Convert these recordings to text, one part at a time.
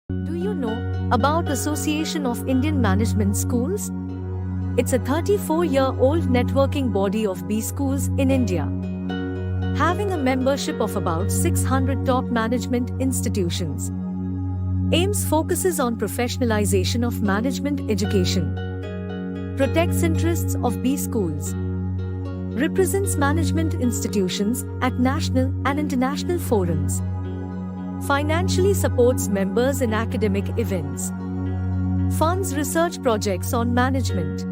Do you know about Association of Indian Management Schools? It's a 34-year-old networking body of B schools in India, having a membership of about 600 top management institutions. AIMS focuses on professionalization of management education, protects interests of B schools, represents management institutions at national and international forums, financially supports members in academic events, funds research projects on management,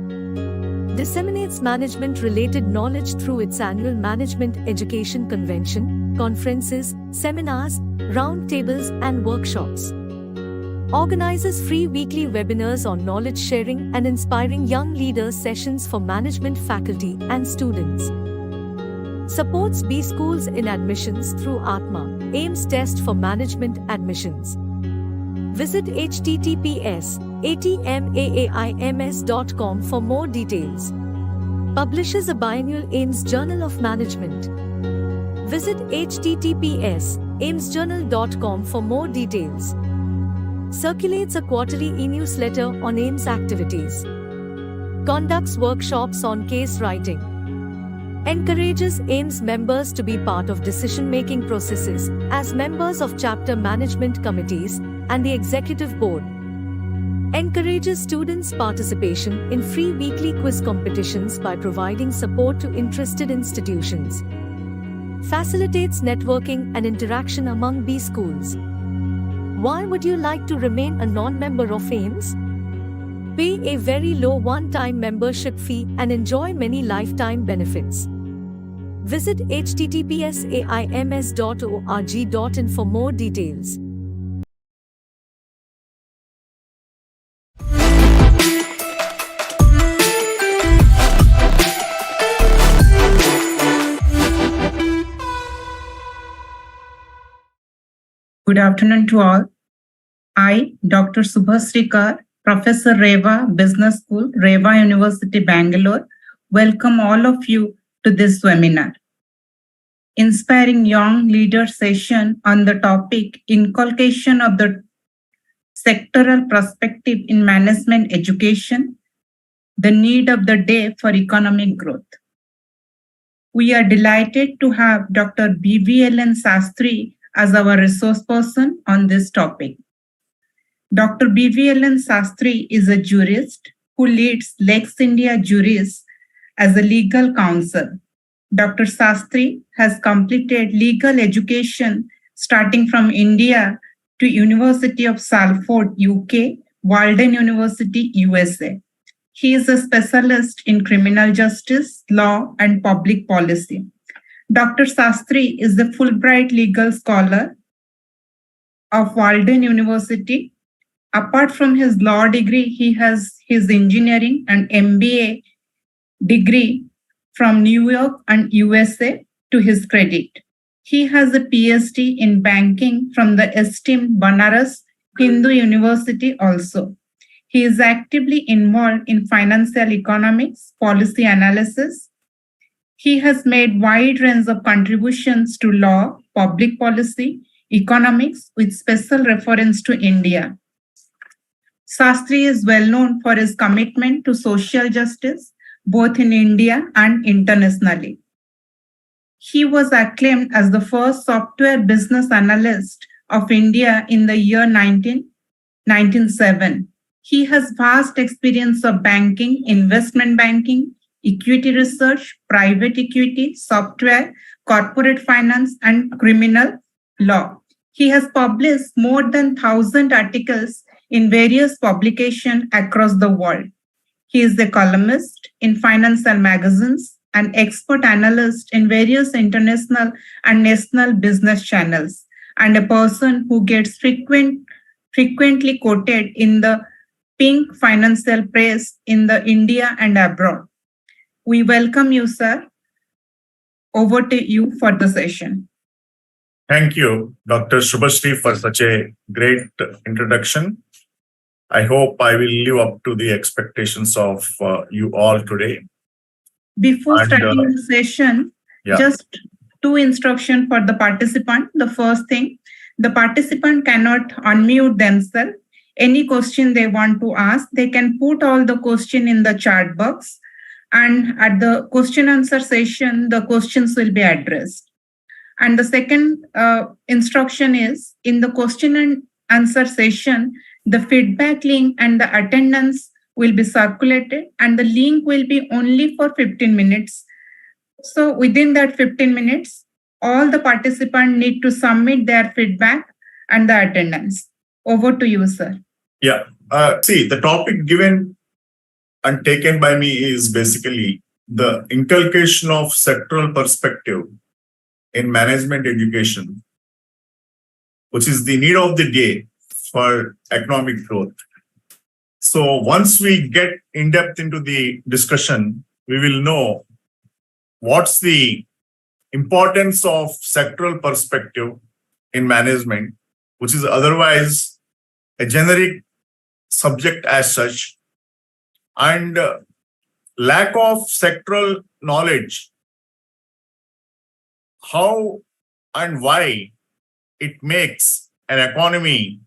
disseminates management-related knowledge through its annual Management Education Convention, conferences, seminars, roundtables and workshops, organizes free weekly webinars on knowledge sharing and inspiring young leaders sessions for management faculty and students, supports B schools in admissions through Atma, AIMS test for management admissions. Visit https://atmaims.com for more details. Publishes a biannual AIMS Journal of Management. Visit https://aimsjournal.com for more details. Circulates a quarterly e-newsletter on AIMS activities. Conducts workshops on case writing. Encourages AIMS members to be part of decision-making processes as members of chapter management committees and the executive board. Encourages students' participation in free weekly quiz competitions by providing support to interested institutions. Facilitates networking and interaction among B schools. Why would you like to remain a non-member of AIMS? Pay a very low one-time membership fee and enjoy many lifetime benefits. Visit https://aims.org.in for more details. Good afternoon to all. I, Dr. Subhasree Kar, Professor REVA, Business School, REVA University, Bangalore, welcome all of you to this webinar. Inspiring Young Leader session on the topic Inculcation of the Sectoral Perspective in Management Education, the Need of the Day for Economic Growth. We are delighted to have Dr. V.V.L.N. Sastry as our resource person on this topic. Dr. V.V.L.N. Sastry is a jurist who leads Lex India Juris as a legal counsel. Dr. Sastry has completed legal education starting from India to University of Salford, UK, Walden University, USA. He is a specialist in criminal justice, law, and public policy. Dr. Sastry is the Fulbright Legal Scholar of Walden University. Apart from his law degree, he has his engineering and MBA degree from New York and USA to his credit. He has a PhD in banking from the esteemed Banaras Hindu University also. He is actively involved in financial economics, policy analysis. He has made wide range of contributions to law, public policy, economics with special reference to India. Sastry is well known for his commitment to social justice, both in India and internationally. He was acclaimed as the first software business analyst of India in the year 1997. He has vast experience of banking, investment banking, equity research, private equity, software, corporate finance, and criminal law. He has published more than 1,000 articles in various publications across the world. He is a columnist in financial magazines and expert analyst in various international and national business channels, and a person who gets frequently quoted in the pink financial press in the India and abroad. We welcome you, sir. Over to you for the session. Thank you, Dr. Subhasree, for such a great introduction. I hope I will live up to the expectations of you all today. Before starting the session, just two instructions for the participant. The first thing, The participant cannot unmute themselves. Any question they want to ask, they can put all the question in the chat box. And at the question answer session, the questions will be addressed. And the second instruction is in the question and answer session, the feedback link and the attendance will be circulated, and the link will be only for 15 minutes. So within that 15 minutes, all the participants need to submit their feedback and the attendance. Over to you, sir. Yeah. See, the topic given and taken by me is basically the inculcation of sectoral perspective in management education, which is the need of the day for economic growth. So once we get in depth into the discussion, we will know what's the importance of sectoral perspective in management, which is otherwise a generic subject as such, and lack of sectoral knowledge, how and why it makes an economy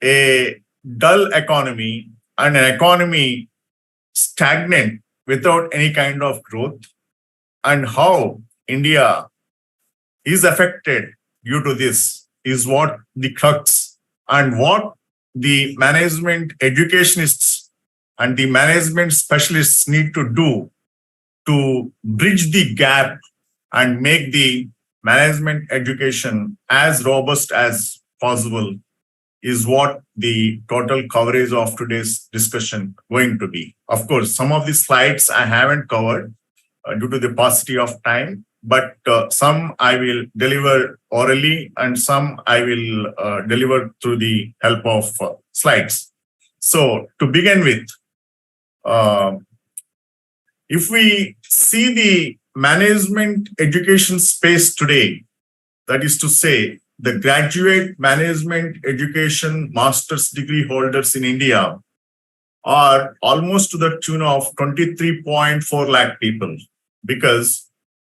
a dull economy and an economy stagnant without any kind of growth, and how India is affected due to this is what the crux and what the management educationists and the management specialists need to do to bridge the gap and make the management education as robust as possible is what the total coverage of today's discussion going to be. Of course, some of the slides I haven't covered due to the paucity of time, but some I will deliver orally and some I will deliver through the help of slides. So to begin with, if we see the management education space today, that is to say, the graduate management education master's degree holders in India are almost to the tune of 23.4 lakh people. Because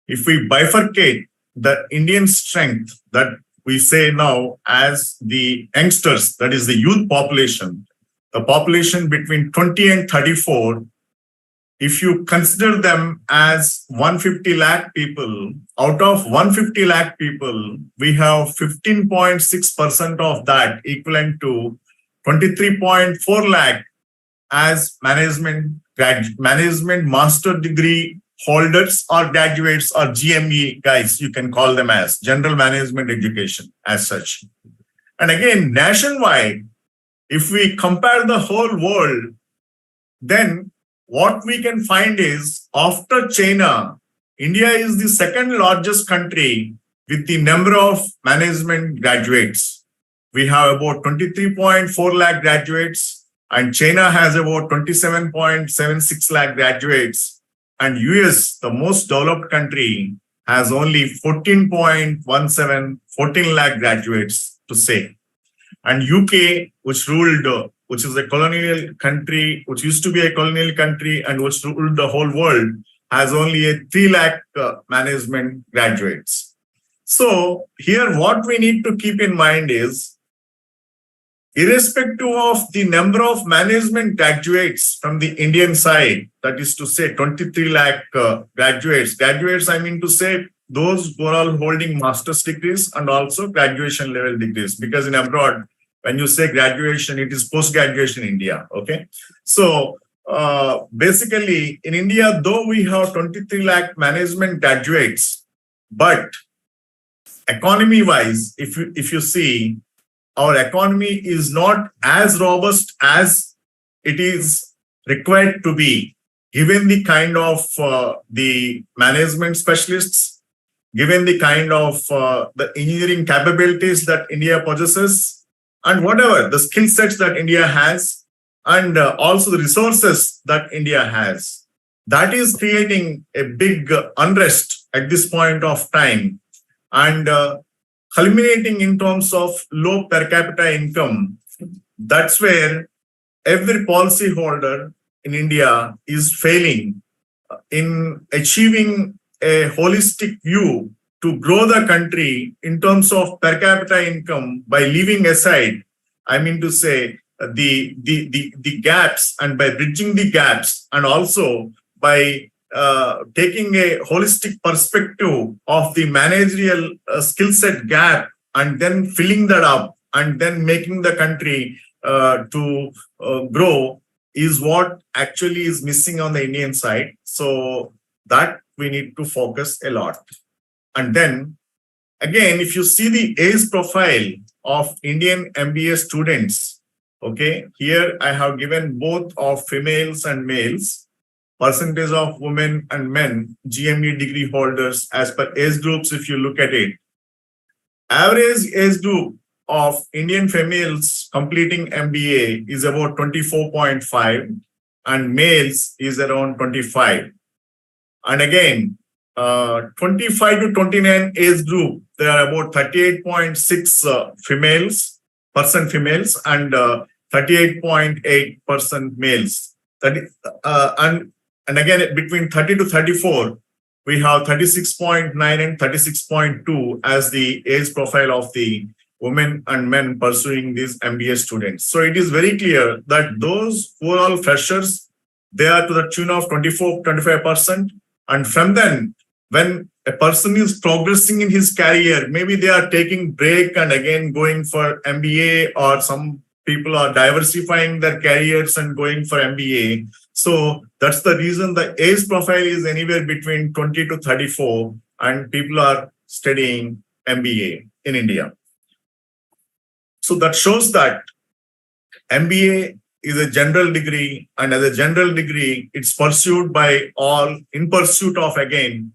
if we bifurcate the Indian strength that we say now as the youngsters, that is the youth population, the population between 20 and 34, if you consider them as 150 lakh people, out of 150 lakh people, we have 15.6% of that, equivalent to 23.4 lakh as management master degree holders or graduates or GME guys, you can call them as general management education as such. And again, nationwide, if we compare the whole world, then what we can find is after China, India is the second largest country with the number of management graduates. We have about 23.4 lakh graduates, and China has about 27.76 lakh graduates. And US, the most developed country, has only 14 lakh graduates to say. And UK, which ruled, which is a colonial country, which used to be a colonial country and which ruled the whole world, has only a 3 lakh management graduates. So here what we need to keep in mind is, irrespective of the number of management graduates from the Indian side, that is to say 23 lakh graduates, I mean to say those who are all holding master's degrees and also graduation level degrees, because in abroad, when you say graduation, it is post-graduation in India, okay? So basically in India, though we have 23 lakh management graduates, but economy-wise, if you see, our economy is not as robust as it is required to be, given the kind of the management specialists, given the kind of the engineering capabilities that India possesses, and whatever the skill sets that India has, and also the resources that India has. That is creating a big unrest at this point of time, and culminating in terms of low per capita income. That's where every policy holder in India is failing in achieving a holistic view to grow the country in terms of per capita income by leaving aside, I mean to say, the gaps, and by bridging the gaps, and also by taking a holistic perspective of the managerial skill set gap, and then filling that up, and then making the country to grow, is what actually is missing on the Indian side. So that we need to focus a lot. And then again, if you see the age profile of Indian MBA students, okay, here I have given both of females and males, percentage of women and men, GME degree holders as per age groups. If you look at it, average age group of Indian females completing MBA is about 24.5 and males is around 25. And again, 25 to 29 age group, there are about 38.6 females and 38.8% males. And again, between 30 to 34, we have 36.9 and 36.2 as the age profile of the women and men pursuing these MBA students. So it is very clear that those who are all freshers, they are to the tune of 24-25%. And from then, when a person is progressing in his career, maybe they are taking break and again going for MBA, or some people are diversifying their careers and going for MBA. So that's the reason the age profile is anywhere between 20 to 34, and people are studying MBA in India. So that shows that MBA is a general degree, and as a general degree, it's pursued by all in pursuit of, again,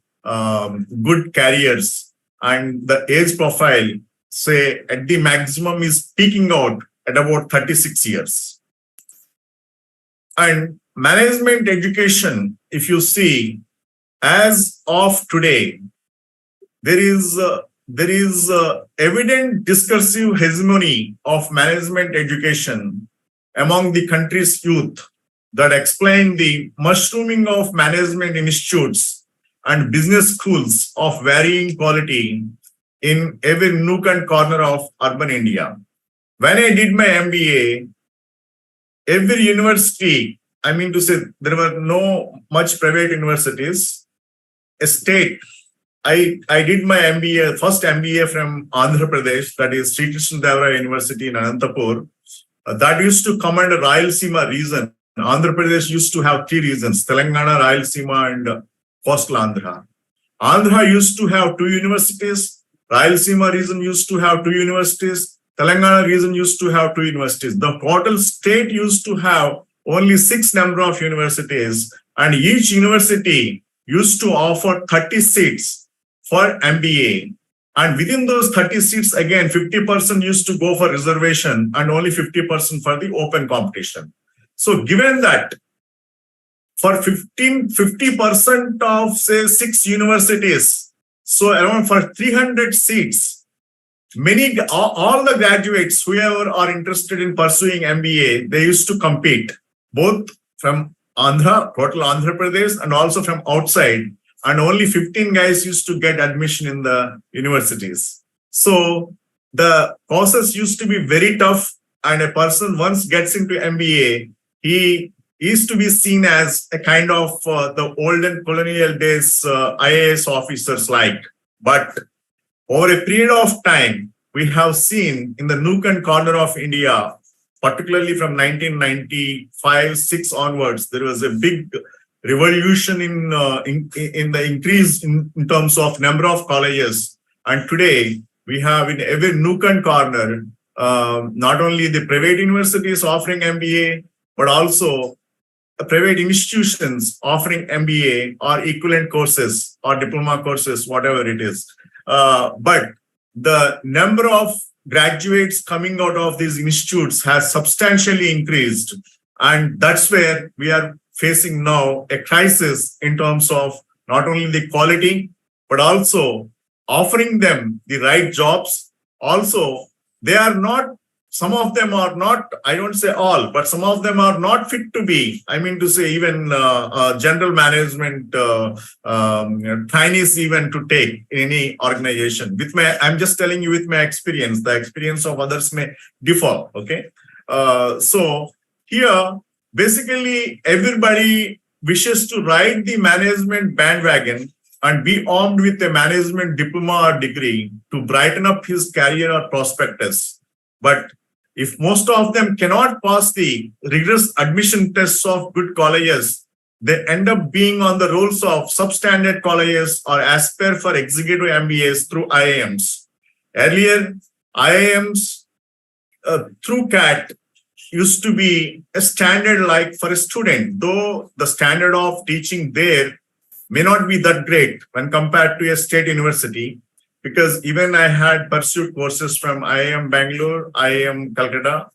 good careers. And the age profile, say, at the maximum is peaking out at about 36 years. And management education, if you see, as of today, there is evident discursive hegemony of management education among the country's youth that explain the mushrooming of management institutes and business schools of varying quality in every nook and corner of urban India. When I did my MBA, every university, I mean to say, there were no much private universities. A state, I did my MBA, first MBA from Andhra Pradesh, that is Sri Krishnadevara University in Anantapur. That used to come under Rayalaseema region. Andhra Pradesh used to have three regions: Telangana, Rayalaseema, and Coastal Andhra. Andhra used to have 2 universities. Rayalaseema region used to have 2 universities. Telangana region used to have 2 universities. The total state used to have only 6 number of universities, and each university used to offer 30 seats for MBA. And within those 30 seats, again, 50% used to go for reservation and only 50% for the open competition. So given that for 50% of, say, 6 universities, so around for 300 seats, all the graduates, whoever are interested in pursuing MBA, they used to compete, both from Andhra, total Andhra Pradesh, and also from outside. And only 15 guys used to get admission in the universities. So the process used to be very tough, and a person once gets into MBA, he is to be seen as a kind of the olden colonial days IAS officers like. But over a period of time, we have seen in the nook and corner of India, particularly from 1995-6 onwards, there was a big revolution in the increase in terms of number of colleges. And today we have in every nook and corner, not only the private universities offering MBA, but also private institutions offering MBA or equivalent courses or diploma courses, whatever it is. But the number of graduates coming out of these institutes has substantially increased. And that's where we are facing now a crisis in terms of not only the quality, but also offering them the right jobs. Also, they are not some of them are not, I don't say all, but some of them are not fit to be, I mean to say even general management trainees even to take in any organization. I'm just telling you with my experience, the experience of others may differ, okay? So here, basically everybody wishes to ride the management bandwagon and be armed with a management diploma or degree to brighten up his career or prospectus. But if most of them cannot pass the rigorous admission tests of good colleges, they end up being on the rolls of substandard colleges or aspire for executive MBAs through IIMs. Earlier, IIMs through CAT used to be a standard like for a student, though the standard of teaching there may not be that great when compared to a state university, because even I had pursued courses from IIM Bangalore, IIM Calcutta.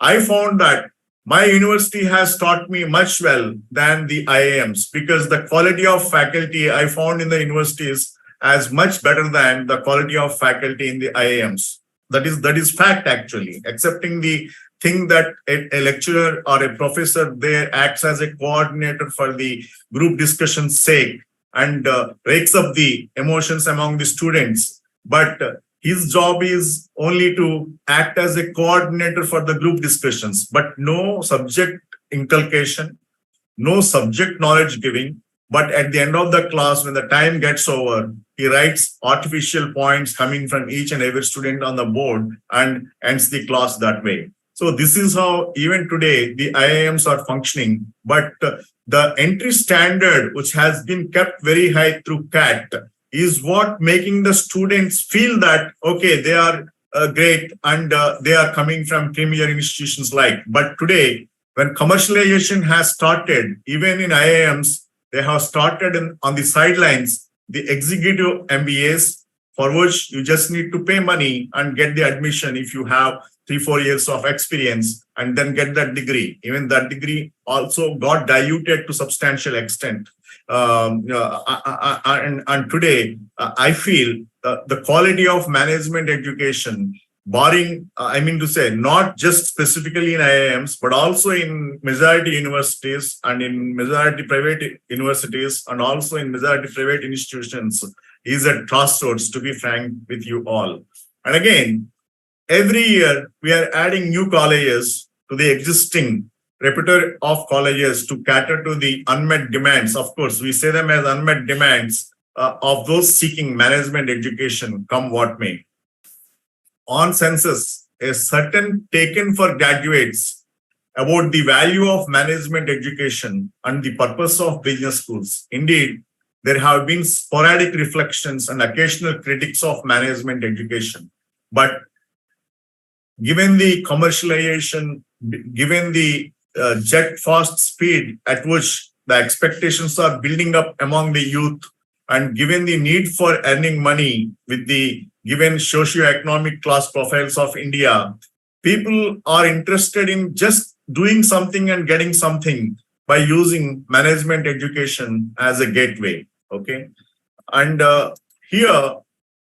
I found that my university has taught me much well than the IIMs, because the quality of faculty I found in the universities as much better than the quality of faculty in the IIMs. That is fact actually, accepting the thing that a lecturer or a professor there acts as a coordinator for the group discussion's sake and rakes up the emotions among the students. But his job is only to act as a coordinator for the group discussions, but no subject inculcation, no subject knowledge giving. But at the end of the class, when the time gets over, he writes artificial points coming from each and every student on the board and ends the class that way. So this is how even today the IIMs are functioning. But the entry standard, which has been kept very high through CAT, is what making the students feel that, okay, they are great and they are coming from premier institutions like. But today, when commercialization has started, even in IIMs, they have started on the sidelines, the executive MBAs, for which you just need to pay money and get the admission if you have 3-4 years of experience and then get that degree. Even that degree also got diluted to substantial extent. And today, I feel the quality of management education, barring, I mean to say, not just specifically in IIMs, but also in majority universities and in majority private universities and also in majority private institutions, is at crossroads, to be frank with you all. And again, every year we are adding new colleges to the existing repertoire of colleges to cater to the unmet demands. Of course, we say them as unmet demands of those seeking management education, come what may. On census, a certain taken for graduates about the value of management education and the purpose of business schools. Indeed, there have been sporadic reflections and occasional critics of management education. But given the commercialization, given the jet fast speed at which the expectations are building up among the youth, and given the need for earning money with the given socio-economic class profiles of India, people are interested in just doing something and getting something by using management education as a gateway. Okay, and here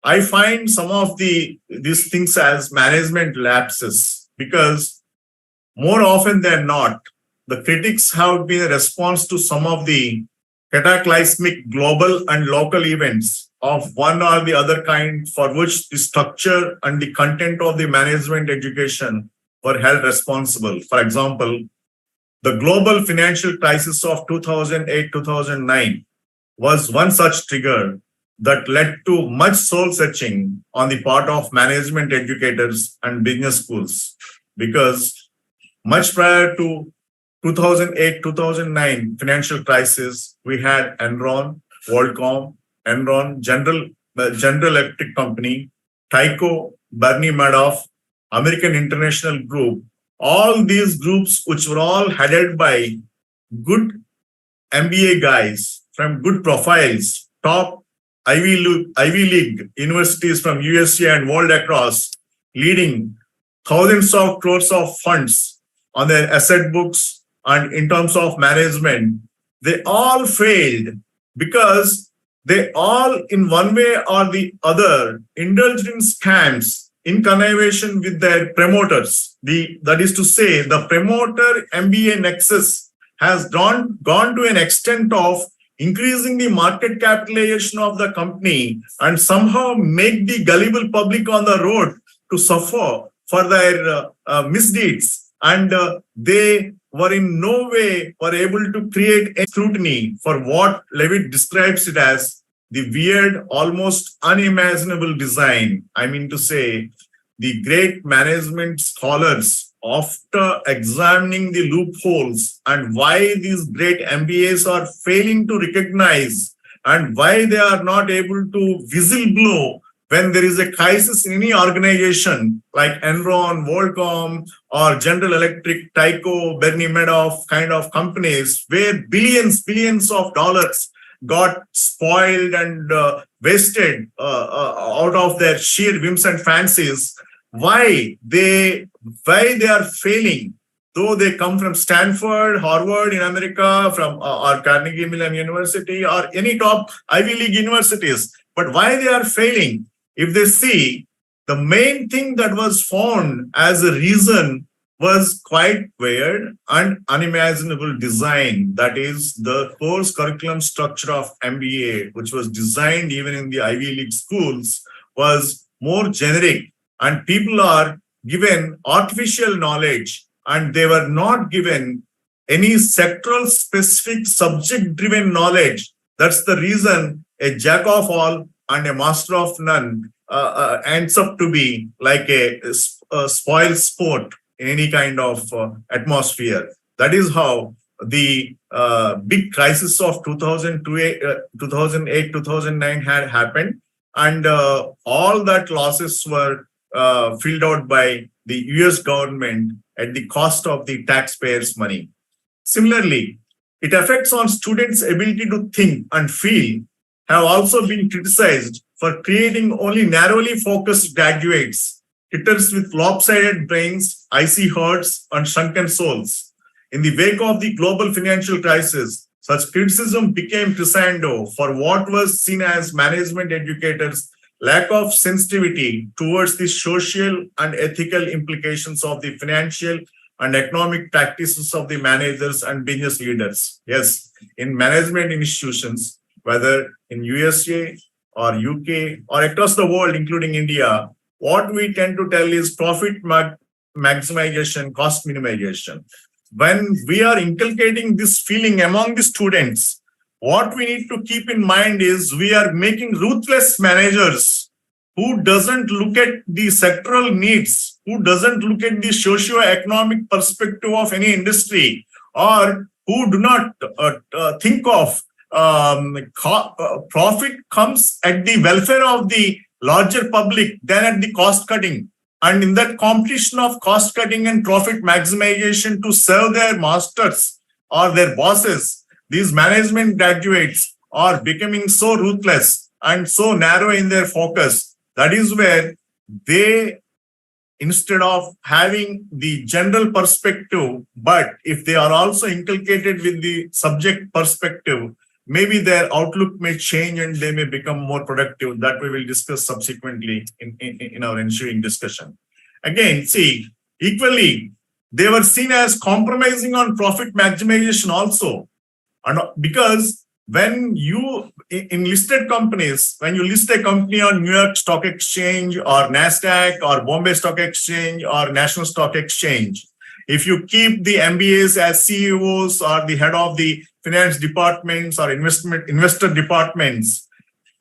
I find some of these things as management lapses, because more often than not, the critics have been a response to some of the cataclysmic global and local events of one or the other kind, for which the structure and the content of the management education were held responsible. For example, the global financial crisis of 2008-2009 was one such trigger that led to much soul searching on the part of management educators and business schools, because much prior to 2008-2009 financial crisis, we had Enron, WorldCom, Enron, General Electric Company, Tyco, Bernie Madoff, American International Group. All these groups, which were all headed by good MBA guys from good profiles, top Ivy League universities from USA and world across, leading thousands of crores of funds on their asset books and in terms of management, they all failed because they all, in one way or the other, indulged in scams in connivation with their promoters. That is to say, the promoter MBA nexus has gone to an extent of increasing the market capitalization of the company and somehow make the gullible public on the road to suffer for their misdeeds. And they were in no way able to create a scrutiny for what Levitt describes it as the weird, almost unimaginable design. I mean to say, the great management scholars, after examining the loopholes and why these great MBAs are failing to recognize and why they are not able to whistleblow when there is a crisis in any organization like Enron, WorldCom, or General Electric, Tyco, Bernie Madoff kind of companies where billions of dollars got spoiled and wasted out of their sheer whims and fancies. Why they are failing, though they come from Stanford, Harvard in America, from or Carnegie Mellon University or any top Ivy League universities. But why they are failing? If they see, the main thing that was found as a reason was quite weird and unimaginable design. That is the course curriculum structure of MBA, which was designed even in the Ivy League schools, was more generic. And people are given artificial knowledge and they were not given any sectoral specific subject-driven knowledge. That's the reason a jack of all and a master of none ends up to be like a spoil sport in any kind of atmosphere. That is how the big crisis of 2008, 2009 had happened. And all that losses were filled out by the US government at the cost of the taxpayers' money. Similarly, it affects on students' ability to think and feel have also been criticized for creating only narrowly focused graduates, hitters with lopsided brains, icy hearts, and shrunken souls. In the wake of the global financial crisis, such criticism became crescendo for what was seen as management educators' lack of sensitivity towards the social and ethical implications of the financial and economic practices of the managers and business leaders. Yes, in management institutions, whether in USA or UK or across the world, including India, what we tend to tell is profit maximization, cost minimization. When we are inculcating this feeling among the students, what we need to keep in mind is we are making ruthless managers who doesn't look at the sectoral needs, who doesn't look at the socio-economic perspective of any industry, or who do not think of profit comes at the welfare of the larger public than at the cost cutting. And in that competition of cost cutting and profit maximization to serve their masters or their bosses, these management graduates are becoming so ruthless and so narrow in their focus. That is where they, instead of having the general perspective, but if they are also inculcated with the subject perspective, maybe their outlook may change and they may become more productive. That we will discuss subsequently in our ensuing discussion. Again, see, equally, they were seen as compromising on profit maximization also. And because when you, in listed companies, when you list a company on New York Stock Exchange or NASDAQ or Bombay Stock Exchange or National Stock Exchange, if you keep the MBAs as CEOs or the head of the finance departments or investor departments,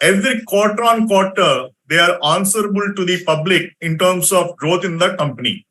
every quarter on quarter, they are answerable to the public in terms of growth in the company.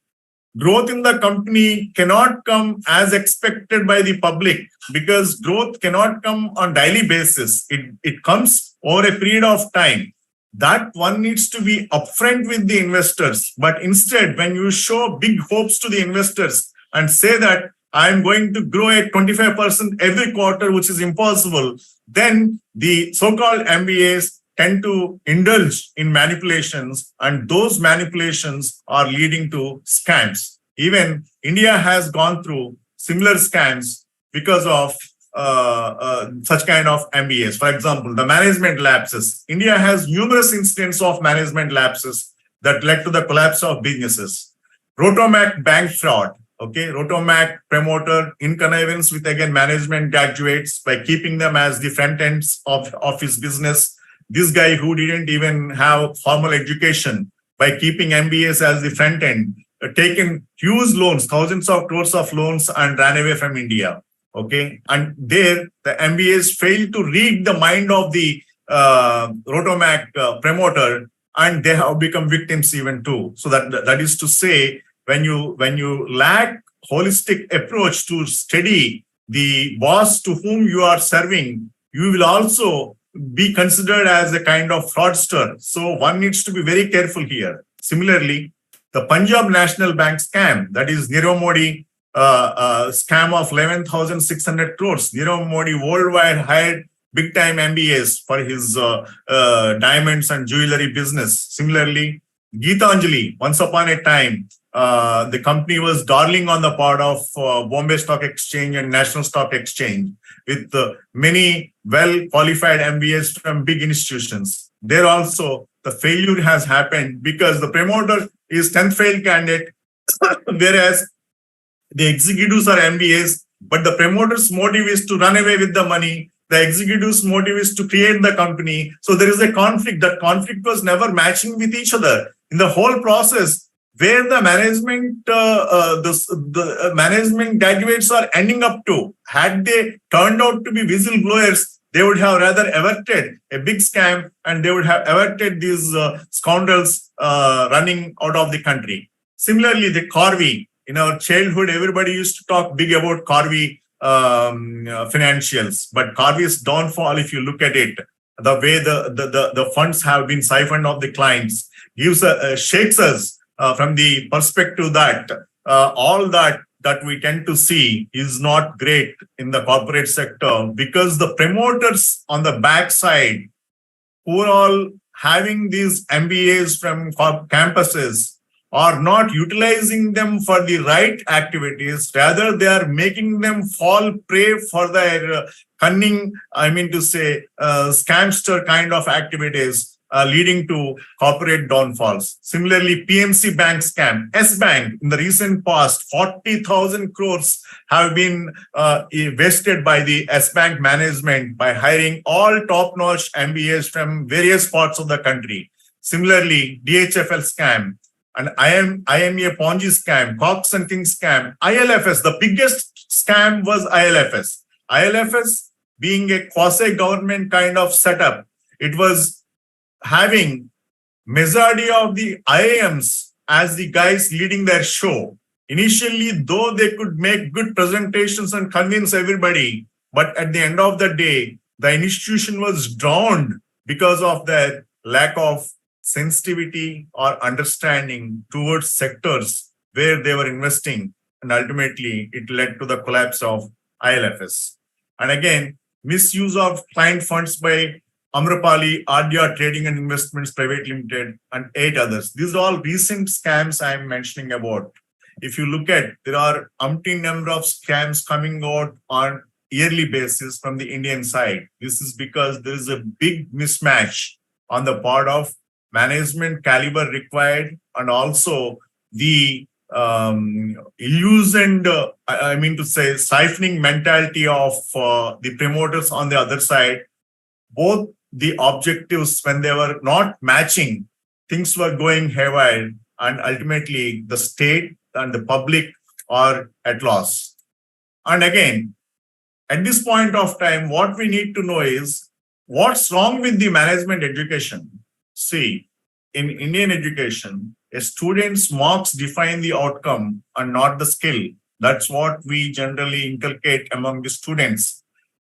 Growth in the company cannot come as expected by the public because growth cannot come on daily basis. It comes over a period of time. That one needs to be upfront with the investors. But instead, when you show big hopes to the investors and say that I'm going to grow at 25% every quarter, which is impossible, then the so-called MBAs tend to indulge in manipulations, and those manipulations are leading to scams. Even India has gone through similar scams because of such kind of MBAs. For example, the management lapses. India has numerous instances of management lapses that led to the collapse of businesses. Rotomac bank fraud. Okay, Rotomac promoter in connivance with again management graduates by keeping them as the front ends of his business. This guy who didn't even have formal education, by keeping MBAs as the front end, taken huge loans, thousands of crores of loans, and ran away from India. Okay, and there the MBAs failed to read the mind of the Rotomac promoter, and they have become victims even too. So that is to say, when you lack holistic approach to study the boss to whom you are serving, you will also be considered as a kind of fraudster. So one needs to be very careful here. Similarly, the Punjab National Bank scam, that is Nirav Modi scam of 11,600 crores. Nirav Modi worldwide hired big time MBAs for his diamonds and jewelry business. Similarly, Geetanjali, once upon a time, the company was darling on the part of Bombay Stock Exchange and National Stock Exchange, with many well-qualified MBAs from big institutions. There also, the failure has happened because the promoter is 10th failed candidate, whereas the executives are MBAs, but the promoter's motive is to run away with the money. The executive's motive is to create the company. So there is a conflict. That conflict was never matching with each other. In the whole process, where the management, the management graduates are ending up to, had they turned out to be whistleblowers, they would have rather averted a big scam, and they would have averted these scoundrels running out of the country. Similarly, the Corvi. In our childhood, everybody used to talk big about Corvi financials, but Corvi's downfall, if you look at it, the way the funds have been siphoned off the clients, shakes us from the perspective that all that we tend to see is not great in the corporate sector, because the promoters on the backside, who are all having these MBAs from campuses, are not utilizing them for the right activities. Rather, they are making them fall prey for their cunning, scamster kind of activities, leading to corporate downfalls. Similarly, PMC Bank scam, S-Bank, in the recent past, 40,000 crores have been wasted by the S-Bank management by hiring all top-notch MBAs from various parts of the country. Similarly, DHFL scam, and IMA Ponzi scam, Cox and Kings scam, ILFS, the biggest scam was ILFS. ILFS being a quasi-government kind of setup, it was having majority of the IIMs as the guys leading their show. Initially, though they could make good presentations and convince everybody, but at the end of the day, the institution was drowned because of their lack of sensitivity or understanding towards sectors where they were investing, and ultimately it led to the collapse of ILFS. And again, misuse of client funds by Amrapali, RDR Trading and Investments Private Limited, and 8 others. These are all recent scams I am mentioning about. If you look at, there are umpteen number of scams coming out on yearly basis from the Indian side. This is because there is a big mismatch on the part of management caliber required, and also the illusioned, siphoning mentality of the promoters on the other side. Both the objectives, when they were not matching, things were going haywire, and ultimately the state and the public are at loss. And again, at this point of time, what we need to know is what's wrong with the management education. See, in Indian education, a student's marks define the outcome and not the skill. That's what we generally inculcate among the students.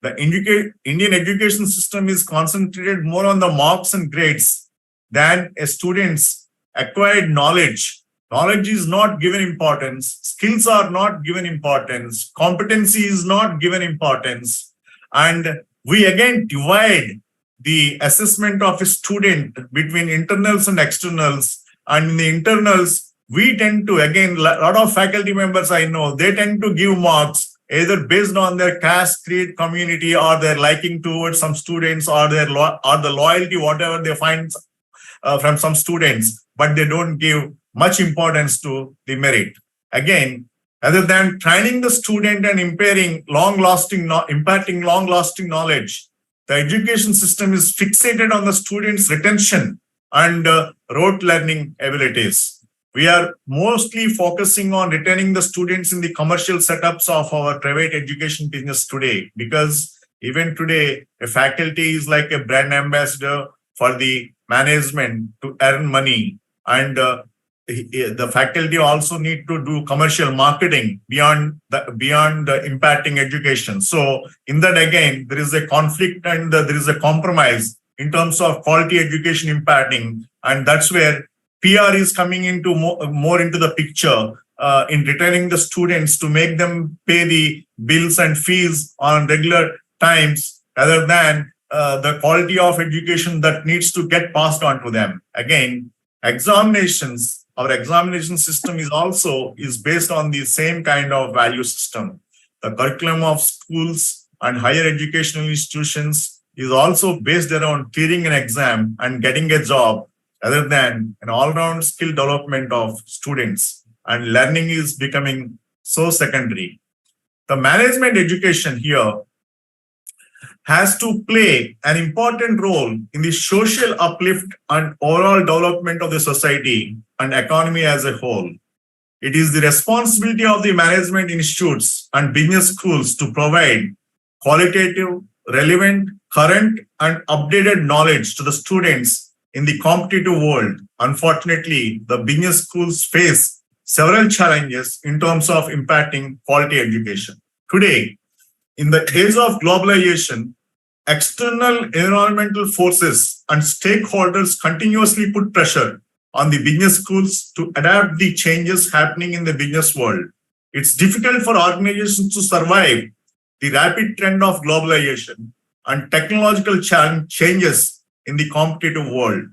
The Indian education system is concentrated more on the marks and grades than a student's acquired knowledge. Knowledge is not given importance. Skills are not given importance. Competency is not given importance. And we again divide the assessment of a student between internals and externals. And in the internals, we tend to, again, a lot of faculty members I know, they tend to give marks either based on their caste, creed, community, or their liking towards some students, or the loyalty, whatever they find from some students, but they don't give much importance to the merit. Again, other than training the student and impacting long-lasting knowledge, the education system is fixated on the student's retention and rote learning abilities. We are mostly focusing on retaining the students in the commercial setups of our private education business today, because even today, a faculty is like a brand ambassador for the management to earn money, and the faculty also need to do commercial marketing beyond impacting education. So in that, again, there is a conflict and there is a compromise in terms of quality education impacting, and that's where PR is coming into more into the picture in retaining the students to make them pay the bills and fees on regular times, rather than the quality of education that needs to get passed on to them. Again, examinations, our examination system is based on the same kind of value system. The curriculum of schools and higher educational institutions is also based around clearing an exam and getting a job, rather than an all-round skill development of students, and learning is becoming so secondary. The management education here has to play an important role in the social uplift and overall development of the society and economy as a whole. It is the responsibility of the management institutes and business schools to provide qualitative, relevant, current, and updated knowledge to the students in the competitive world. Unfortunately, the business schools face several challenges in terms of impacting quality education. Today, in the age of globalization, external environmental forces and stakeholders continuously put pressure on the business schools to adapt the changes happening in the business world. It's difficult for organizations to survive the rapid trend of globalization and technological changes in the competitive world.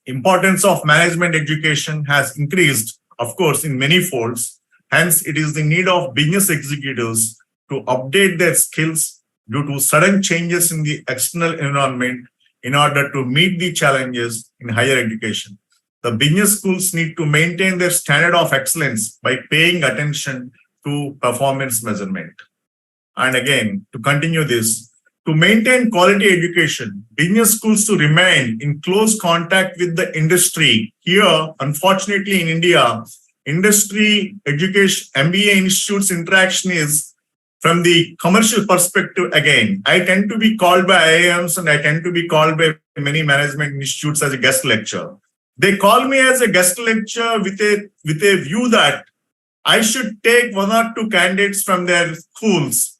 Importance of management education has increased, of course, in many folds. Hence, it is the need of business executives to update their skills due to sudden changes in the external environment in order to meet the challenges in higher education. The business schools need to maintain their standard of excellence by paying attention to performance measurement. And again, to continue this, to maintain quality education, business schools to remain in close contact with the industry. Here, unfortunately, in India, industry education, MBA institutes interaction is from the commercial perspective. Again, I tend to be called by IIMs and I tend to be called by many management institutes as a guest lecturer. They call me as a guest lecturer with a view that I should take one or two candidates from their schools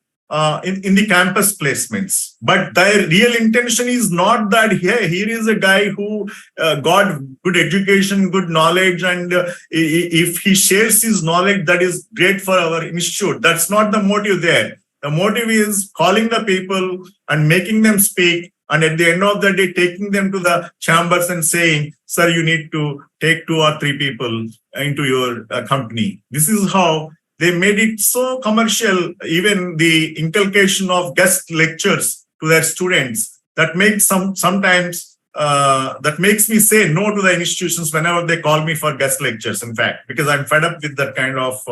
in the campus placements. But their real intention is not that here is a guy who got good education, good knowledge, and if he shares his knowledge, that is great for our institute. That's not the motive there. The motive is calling the people and making them speak, and at the end of the day, taking them to the chambers and saying, sir, you need to take 2 or 3 people into your company. This is how they made it so commercial, even the inculcation of guest lectures to their students, that makes sometimes that makes me say no to the institutions whenever they call me for guest lectures, in fact, because I'm fed up with that kind of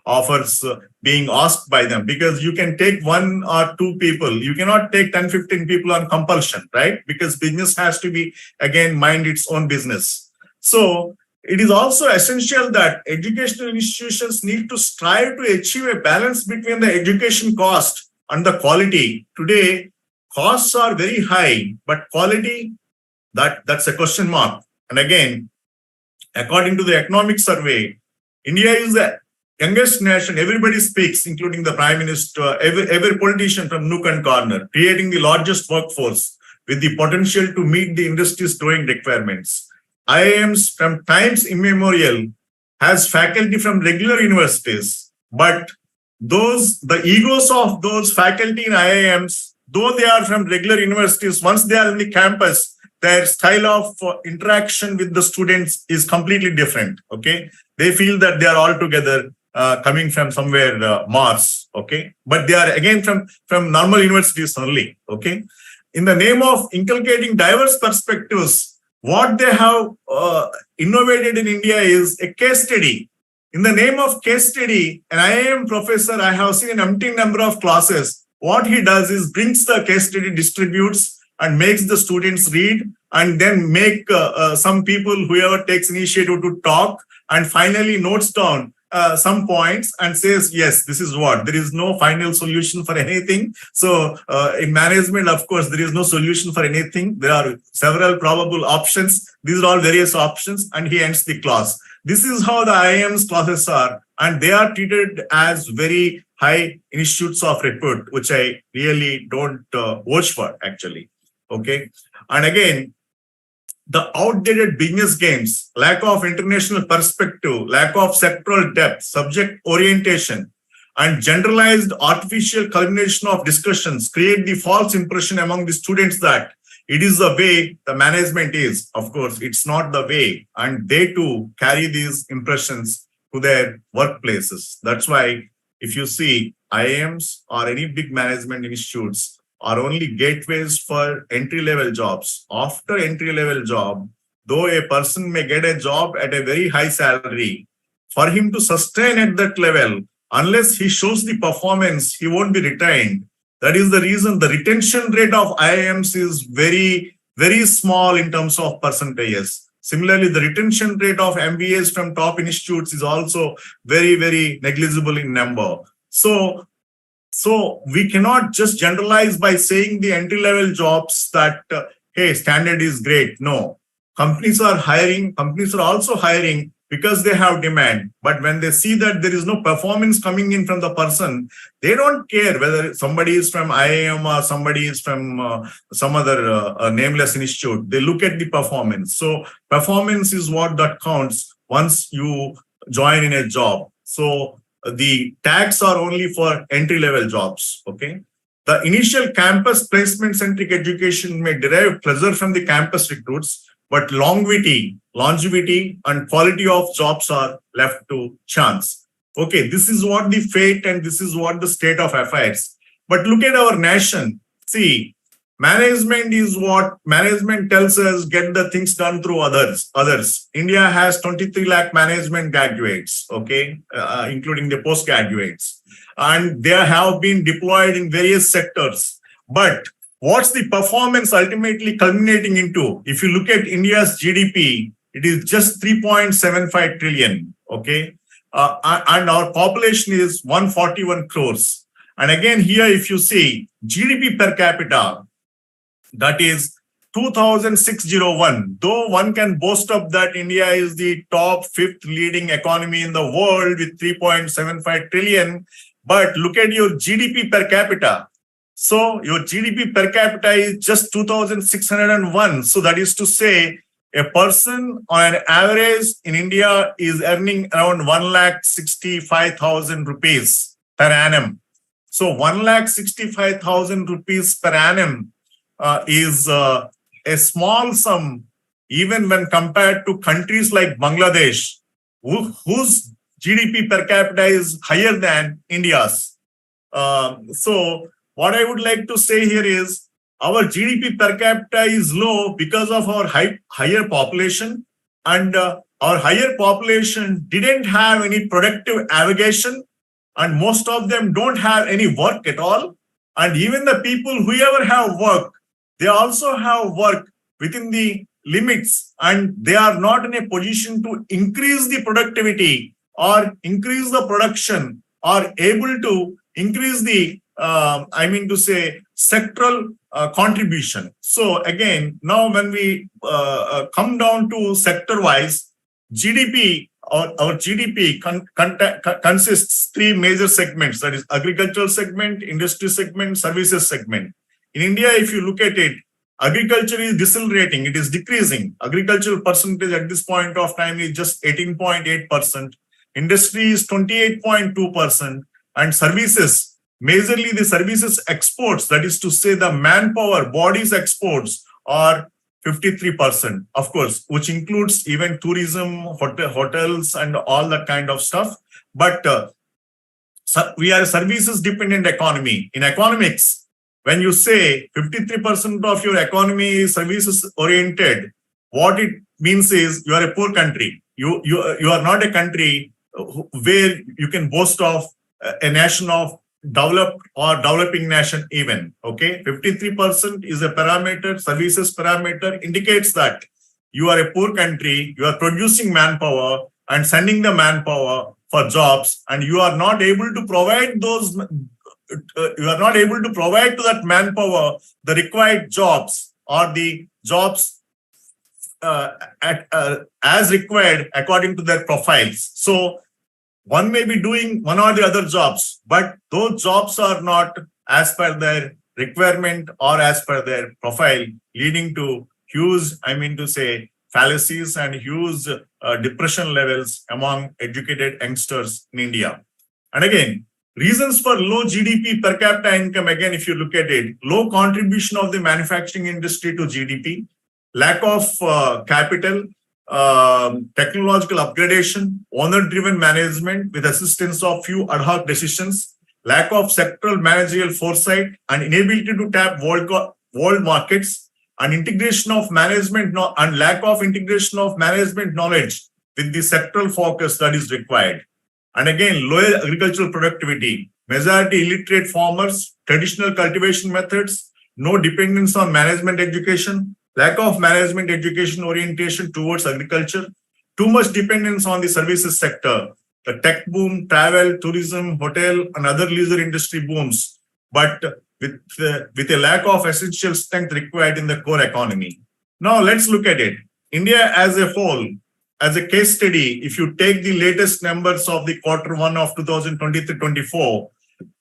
offers being asked by them, because you can take 1 or 2 people. You cannot take 10, 15 people on compulsion, right? Because business has to be, again, mind its own business. So it is also essential that educational institutions need to strive to achieve a balance between the education cost and the quality. Today, costs are very high, but quality, that's a question mark. And again, according to the economic survey, India is the youngest nation. Everybody speaks, including the Prime Minister, every politician from nook and corner, creating the largest workforce with the potential to meet the industry's growing requirements. IIMs from times immemorial has faculty from regular universities, but the egos of those faculty in IIMs, though they are from regular universities, once they are in the campus, their style of interaction with the students is completely different. Okay, they feel that they are all together coming from somewhere Mars. Okay, but they are again from normal universities only. Okay, in the name of inculcating diverse perspectives, what they have innovated in India is a case study. In the name of case study, an IIM professor, I have seen an umpteen number of classes. What he does is brings the case study, distributes, and makes the students read, and then make some people, whoever takes initiative, to talk, and finally notes down some points and says, yes, this is what. There is no final solution for anything. So in management, of course, there is no solution for anything. There are several probable options. These are all various options, and he ends the class. This is how the IIM's classes are, and they are treated as very high institutes of repute, which I really don't vouch for, actually. Okay. And again, the outdated business games, lack of international perspective, lack of sectoral depth, subject orientation, and generalized artificial culmination of discussions create the false impression among the students that it is the way the management is. Of course, it's not the way, and they too carry these impressions to their workplaces. That's why if you see IIMs or any big management institutes are only gateways for entry-level jobs. After entry-level job, though a person may get a job at a very high salary, for him to sustain at that level, unless he shows the performance, he won't be retained. That is the reason the retention rate of IIMs is very, very small in terms of percentages. Similarly, the retention rate of MBAs from top institutes is also very, very negligible in number. So we cannot just generalize by saying the entry-level jobs that, hey, standard is great. No, companies are hiring. Companies are also hiring because they have demand. But when they see that there is no performance coming in from the person, they don't care whether somebody is from IIM or somebody is from some other nameless institute. They look at the performance. So performance is what that counts once you join in a job. So the tags are only for entry-level jobs, okay? The initial campus placement-centric education may derive pleasure from the campus recruits, but longevity, and quality of jobs are left to chance. Okay, this is what the fate and this is what the state of affairs. But look at our nation. See, management is what management tells us, get the things done through others. India has 23 lakh management graduates, okay, including the postgraduates. And they have been deployed in various sectors. But what's the performance ultimately culminating into? If you look at India's GDP, it is just 3.75 trillion, okay? And our population is 141 crores. And again, here, if you see GDP per capita, that is 2,601. Though one can boast of that India is the top 5th leading economy in the world with 3.75 trillion, but look at your GDP per capita. So your GDP per capita is just 2,601. So that is to say, a person on an average in India is earning around 1,65,000 rupees per annum. So 1,65,000 rupees per annum is a small sum, even when compared to countries like Bangladesh, whose GDP per capita is higher than India's. So what I would like to say here is our GDP per capita is low because of our higher population, and our higher population didn't have any productive aggregation, and most of them don't have any work at all. And even the people who ever have work, they also have work within the limits, and they are not in a position to increase the productivity or increase the production or able to increase the, sectoral contribution. So again, now when we come down to sector-wise, GDP, our GDP consists 3 major segments, that is agricultural segment, industry segment, services segment. In India, if you look at it, agriculture is decelerating, it is decreasing. Agricultural percentage at this point of time is just 18.8%. Industry is 28.2%. And services, majorly the services exports, that is to say the manpower, bodies exports are 53%, of course, which includes even tourism, hotels, and all that kind of stuff. But we are a services dependent economy. In economics, when you say 53% of your economy is services oriented, what it means is you are a poor country. You are not a country where you can boast of a nation of developed or developing nation even. Okay, 53% is a parameter, services parameter indicates that you are a poor country, you are producing manpower and sending the manpower for jobs, and you are not able to provide those, you are not able to provide to that manpower the required jobs or the jobs as required according to their profiles. So one may be doing one or the other jobs, but those jobs are not as per their requirement or as per their profile, leading to huge, fallacies and huge depression levels among educated youngsters in India. And again, reasons for low GDP per capita income, again, if you look at it, low contribution of the manufacturing industry to GDP, lack of capital, technological upgradation, owner-driven management with assistance of few ad hoc decisions, lack of sectoral managerial foresight and inability to tap world markets, and integration of management and lack of integration of management knowledge with the sectoral focus that is required. And again, lower agricultural productivity, majority illiterate farmers, traditional cultivation methods, no dependence on management education, lack of management education orientation towards agriculture, too much dependence on the services sector, the tech boom, travel, tourism, hotel, and other leisure industry booms, but with a lack of essential strength required in the core economy. Now let's look at it. India as a whole, as a case study, if you take the latest numbers of the Q1 of 2023-24,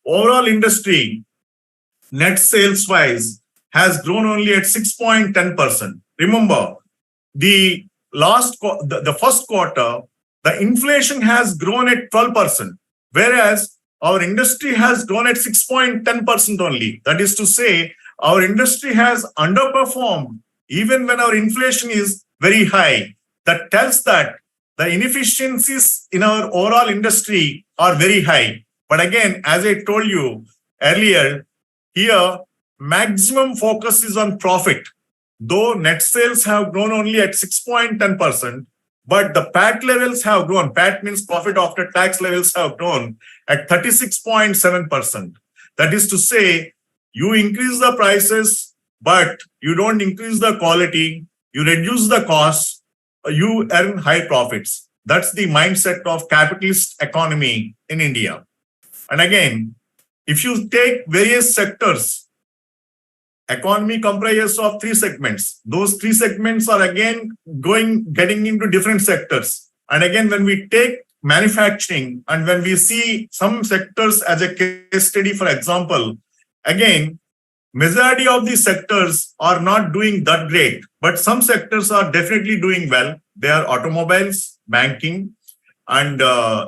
overall industry net sales wise has grown only at 6.10%. Remember, the first quarter, the inflation has grown at 12%, whereas our industry has grown at 6.10% only. That is to say, our industry has underperformed even when our inflation is very high. That tells that the inefficiencies in our overall industry are very high. But again, as I told you earlier, here, maximum focus is on profit. Though net sales have grown only at 6.10%, but the PAT levels have grown. PAT means profit after tax levels have grown at 36.7%. That is to say, you increase the prices, but you don't increase the quality, you reduce the costs, you earn high profits. That's the mindset of capitalist economy in India. And again, if you take various sectors, economy comprises of 3 segments. Those 3 segments are again getting into different sectors. And again, when we take manufacturing and when we see some sectors as a case study, for example, again, majority of these sectors are not doing that great, but some sectors are definitely doing well. They are automobiles, banking, and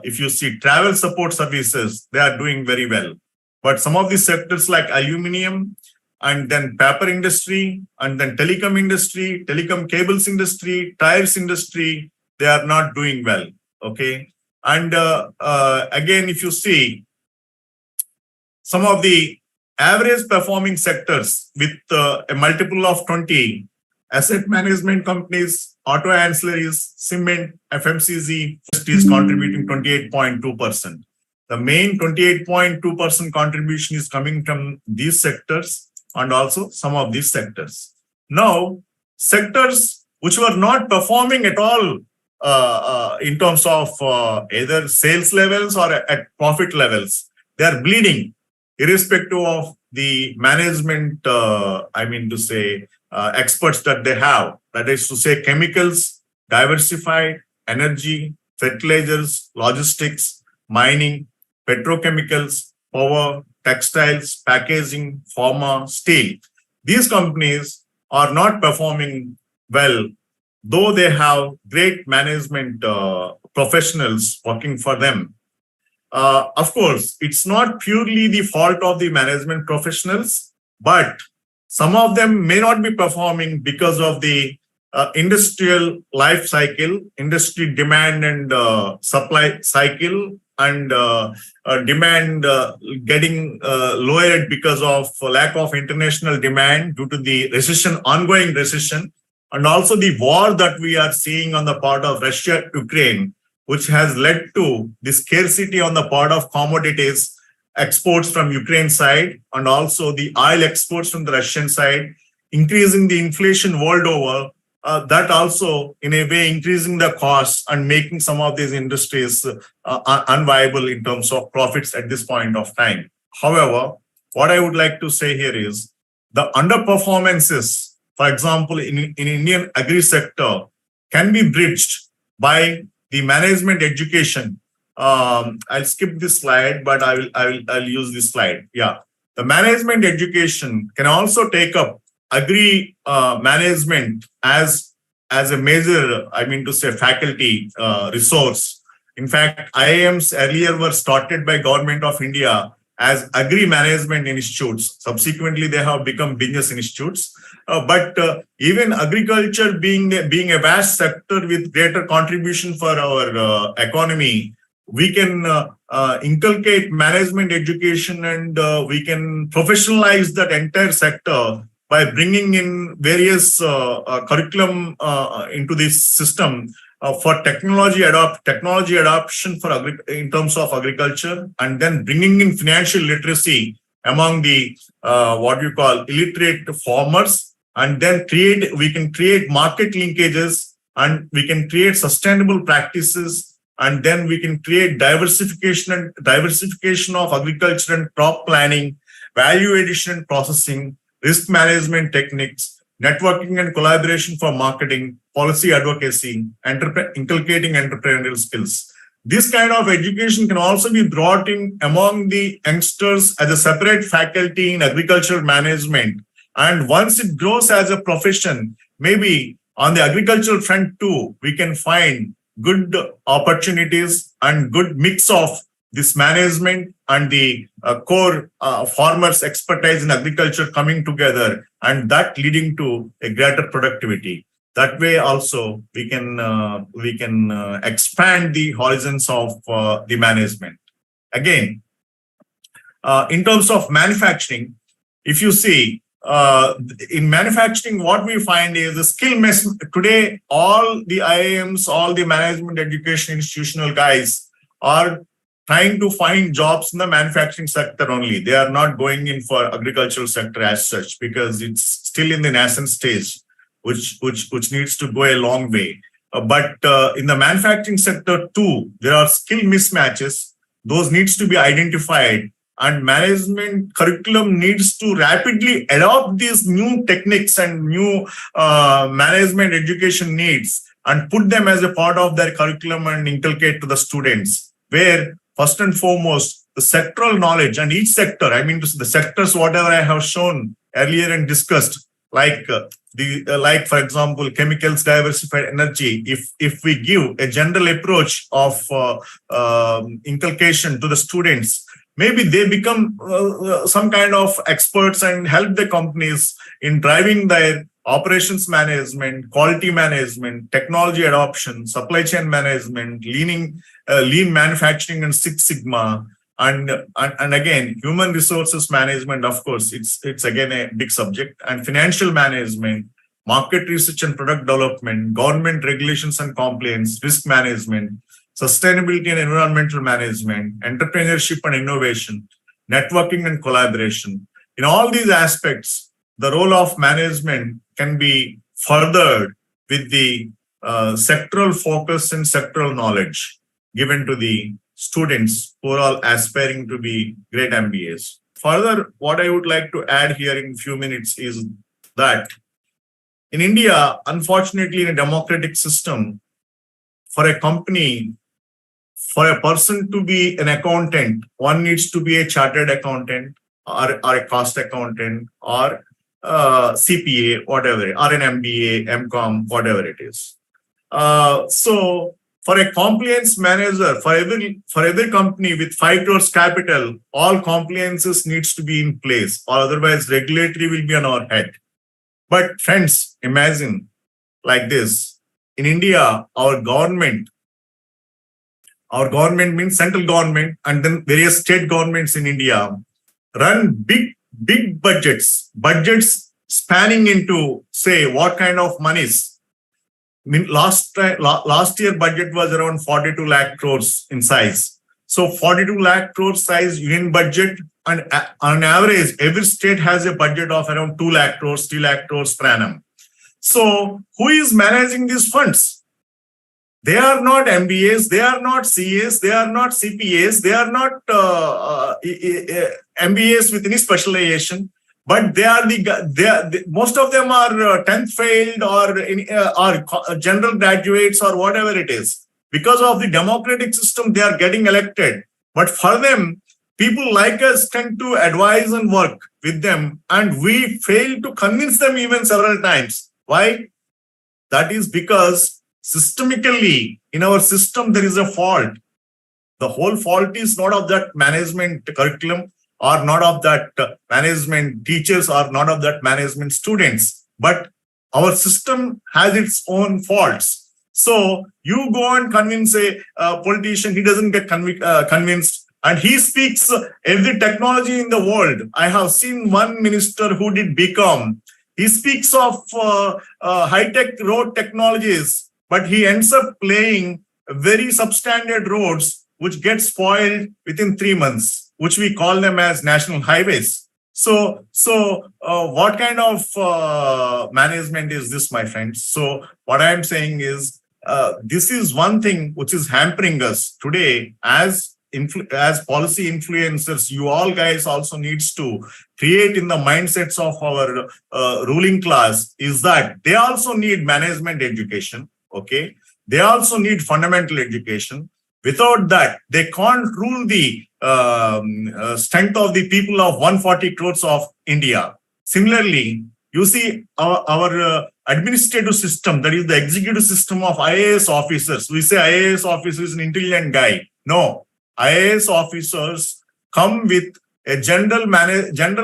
if you see travel support services, they are doing very well. But some of these sectors like aluminum, and then paper industry, and then telecom industry, telecom cables industry, tires industry, they are not doing well, okay? And again, if you see some of the average performing sectors with a multiple of 20, asset management companies, auto ancillaries, cement, FMCG, is contributing 28.2%. The main 28.2% contribution is coming from these sectors, and also some of these sectors. Now, sectors which were not performing at all in terms of either sales levels or at profit levels, they are bleeding, irrespective of the management, experts that they have. That is to say, chemicals, diversified, energy, fertilizers, logistics, mining, petrochemicals, power, textiles, packaging, pharma, steel. These companies are not performing well, though they have great management professionals working for them. Of course, it's not purely the fault of the management professionals, but some of them may not be performing because of the industrial life cycle, industry demand and supply cycle, and demand getting lowered because of lack of international demand due to the recession, ongoing recession, and also the war that we are seeing on the part of Russia, Ukraine, which has led to the scarcity on the part of commodities exports from Ukraine side, and also the oil exports from the Russian side, increasing the inflation world over, that also in a way increasing the costs and making some of these industries unviable in terms of profits at this point of time. However, what I would like to say here is the underperformances, for example, in Indian agri sector, can be bridged by the management education. I'll skip this slide, but I'll use this slide. Yeah, the management education can also take up agri management as a major, I mean to say, faculty resource. In fact, IIMs earlier were started by Government of India as agri management institutes. Subsequently, they have become business institutes. But even agriculture being a vast sector with greater contribution for our economy, we can inculcate management education, and we can professionalize that entire sector by bringing in various curriculum into this system for technology adoption for in terms of agriculture, and then bringing in financial literacy among the what you call illiterate farmers, and then we can create market linkages, and we can create sustainable practices, and then we can create diversification of agriculture and crop planning, value addition and processing, risk management techniques, networking and collaboration for marketing, policy advocacy, inculcating entrepreneurial skills. This kind of education can also be brought in among the youngsters as a separate faculty in agricultural management. And once it grows as a profession, maybe on the agricultural front too, we can find good opportunities and good mix of this management and the core farmers' expertise in agriculture coming together, and that leading to a greater productivity. That way also we can expand the horizons of the management. Again, in terms of manufacturing, if you see, in manufacturing, what we find is the skill mess. Today, all the IIMs, all the management education institutional guys are trying to find jobs in the manufacturing sector only. They are not going in for agricultural sector as such, because it's still in the nascent stage, which needs to go a long way. But in the manufacturing sector too, there are skill mismatches. Those needs to be identified, and management curriculum needs to rapidly adopt these new techniques and new management education needs, and put them as a part of their curriculum and inculcate to the students, where first and foremost, the sectoral knowledge, and each sector, I mean, the sectors, whatever I have shown earlier and discussed, like for example, chemicals, diversified energy. If we give a general approach of inculcation to the students, maybe they become some kind of experts and help the companies in driving their operations management, quality management, technology adoption, supply chain management, lean manufacturing and Six Sigma, and again, human resources management. Of course, it's again a big subject, and financial management, market research and product development, government regulations and compliance, risk management, sustainability and environmental management, entrepreneurship and innovation, networking and collaboration. In all these aspects, the role of management can be furthered with the sectoral focus and sectoral knowledge given to the students who are all aspiring to be great MBAs. Further, what I would like to add here in a few minutes is that in India, unfortunately, in a democratic system, for a company, for a person to be an accountant, one needs to be a chartered accountant or a cost accountant or CPA, whatever, or an MBA, MCOM, whatever it is. So for a compliance manager, for every company with 5 crores capital, all compliances needs to be in place, or otherwise regulatory will be on our head. But friends, imagine like this. In India, our government means central government, and then various state governments in India run big budgets spanning into, say, what kind of monies. Last year budget was around 42 lakh crores in size. So 42 lakh crores size union budget, and on average, every state has a budget of around 2 lakh crores, 3 lakh crores per annum. So who is managing these funds? They are not MBAs, they are not CAs, they are not CPAs, they are not MBAs with any specialization, but they are most of them are 10th failed or general graduates or whatever it is. Because of the democratic system, they are getting elected. But for them, people like us tend to advise and work with them, and we fail to convince them even several times. Why? That is because systemically in our system, there is a fault. The whole fault is not of that management curriculum or not of that management teachers or not of that management students, but our system has its own faults. So you go and convince a politician, he doesn't get convinced, and he speaks every technology in the world. I have seen one minister who did BCom. He speaks of high-tech road technologies, but he ends up playing very substandard roads which get spoiled within 3 months, which we call them as national highways. So what kind of management is this, my friends? So what I'm saying is, this is one thing which is hampering us today as policy influencers. You all guys also needs to create in the mindsets of our ruling class is that they also need management education. Okay, they also need fundamental education. Without that, they can't rule the strength of the people of 140 crores of India. Similarly, you see our administrative system, that is the executive system of IAS officers. We say IAS officer is an intelligent guy. No, IAS officers come with a general